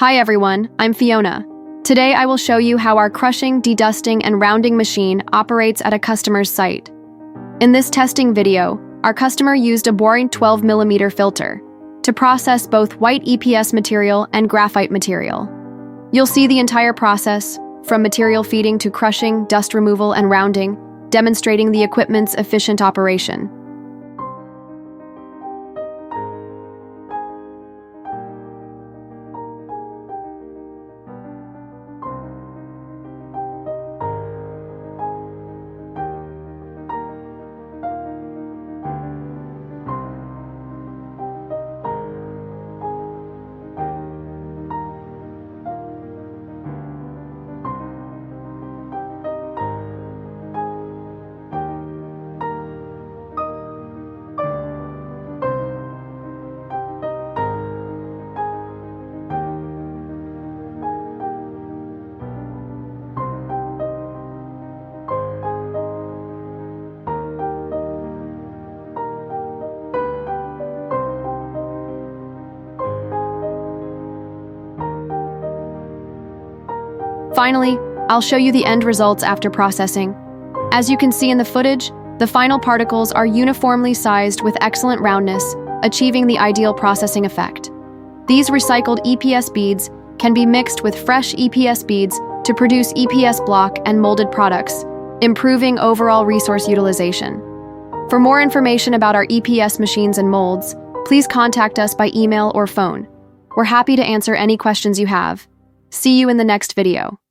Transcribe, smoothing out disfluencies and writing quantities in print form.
Hi everyone, I'm Fiona. Today I will show you how our crushing, dedusting, and rounding machine operates at a customer's site. In this testing video, our customer used a boring 12mm filter to process both white EPS material and graphite material. You'll see the entire process, from material feeding to crushing, dust removal, and rounding, demonstrating the equipment's efficient operation. Finally, I'll show you the end results after processing. As you can see in the footage, the final particles are uniformly sized with excellent roundness, achieving the ideal processing effect. These recycled EPS beads can be mixed with fresh EPS beads to produce EPS block and molded products, improving overall resource utilization. For more information about our EPS machines and molds, please contact us by email or phone. We're happy to answer any questions you have. See you in the next video.